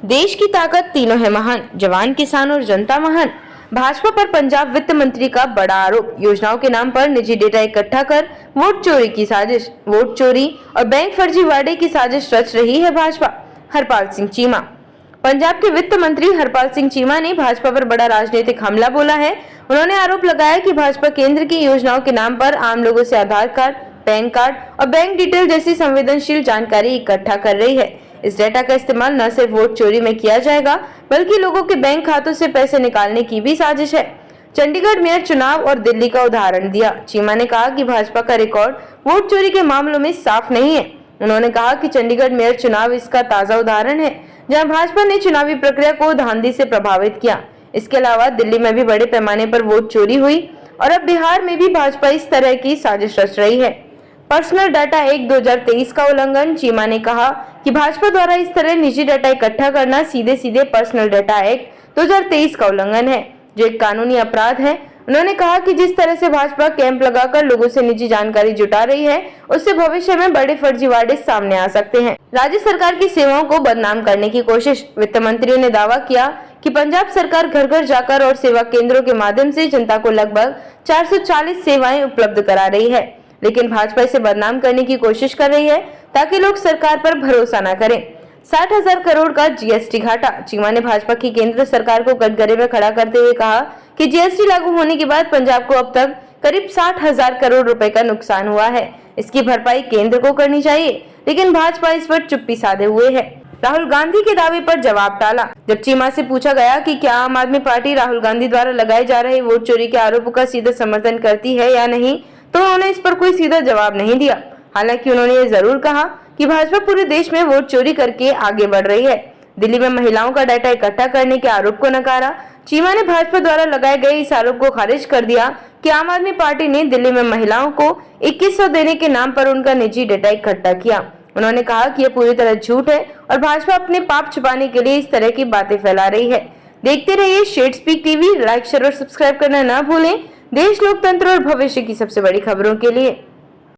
देश की ताकत तीनों है महान, जवान, किसान और जनता महान। भाजपा पर पंजाब वित्त मंत्री का बड़ा आरोप। योजनाओं के नाम पर निजी डेटा इकट्ठा कर वोट चोरी की साजिश। वोट चोरी और बैंक फर्जीवाड़े की साजिश रच रही है भाजपा। हरपाल सिंह चीमा। पंजाब के वित्त मंत्री हरपाल सिंह चीमा ने भाजपा पर बड़ा राजनीतिक हमला बोला है। उन्होंने आरोप लगाया कि भाजपा केंद्र की योजनाओं के नाम पर आम लोगों से आधार कार्ड, पैन कार्ड और बैंक डिटेल जैसी संवेदनशील जानकारी इकट्ठा कर रही है। इस डेटा का इस्तेमाल न सिर्फ वोट चोरी में किया जाएगा, बल्कि लोगों के बैंक खातों से पैसे निकालने की भी साजिश है। चंडीगढ़ मेयर चुनाव और दिल्ली का उदाहरण दिया। चीमा ने कहा कि भाजपा का रिकॉर्ड वोट चोरी के मामलों में साफ नहीं है। उन्होंने कहा कि चंडीगढ़ मेयर चुनाव इसका ताजा उदाहरण है, जहां भाजपा ने चुनावी प्रक्रिया को धांधली से प्रभावित किया। इसके अलावा दिल्ली में भी बड़े पैमाने पर वोट चोरी हुई और अब बिहार में भी भाजपा इस तरह की साजिश रच रही है। पर्सनल डाटा एक्ट 2023 का उल्लंघन। चीमा ने कहा कि भाजपा द्वारा इस तरह निजी डाटा इकट्ठा करना सीधे सीधे पर्सनल डाटा एक्ट 2023 का उल्लंघन है, जो एक कानूनी अपराध है। उन्होंने कहा कि जिस तरह से भाजपा कैंप लगाकर लोगों से निजी जानकारी जुटा रही है, उससे भविष्य में बड़े फर्जीवाड़े सामने आ सकते हैं। राज्य सरकार की सेवाओं को बदनाम करने की कोशिश। वित्त मंत्री ने दावा किया कि पंजाब सरकार घर घर जाकर और सेवा केंद्रों के माध्यम से जनता को लगभग 440 सेवाएं उपलब्ध करा रही है, लेकिन भाजपा इसे बदनाम करने की कोशिश कर रही है ताकि लोग सरकार पर भरोसा न करें। 60,000 करोड़ का जीएसटी घाटा। चीमा ने भाजपा की केंद्र सरकार को कटघरे में खड़ा करते हुए कहा कि जीएसटी लागू होने के बाद पंजाब को अब तक करीब 60,000 करोड़ रुपए का नुकसान हुआ है। इसकी भरपाई केंद्र को करनी चाहिए, लेकिन भाजपा इस पर चुप्पी साधे हुए है। राहुल गांधी के दावे पर जवाब टाला। जब चीमा से पूछा गया कि क्या आम आदमी पार्टी राहुल गांधी द्वारा लगाए जा रहे वोट चोरी के आरोपों का सीधा समर्थन करती है या नहीं, तो उन्होंने इस पर कोई सीधा जवाब नहीं दिया। हालांकि उन्होंने ये जरूर कहा कि भाजपा पूरे देश में वोट चोरी करके आगे बढ़ रही है। दिल्ली में महिलाओं का डाटा इकट्ठा करने के आरोप को नकारा। चीमा ने भाजपा द्वारा लगाए गए इस आरोप को खारिज कर दिया कि आम आदमी पार्टी ने दिल्ली में महिलाओं को 2100 देने के नाम पर उनका निजी डाटा इकट्ठा किया। उन्होंने कहा कि यह पूरी तरह झूठ है और भाजपा अपने पाप छुपाने के लिए इस तरह की बातें फैला रही है। देखते रहिए shed speak TV. Like, share और सब्सक्राइब करना ना भूलें। देश, लोकतंत्र और भविष्य की सबसे बड़ी खबरों के लिए।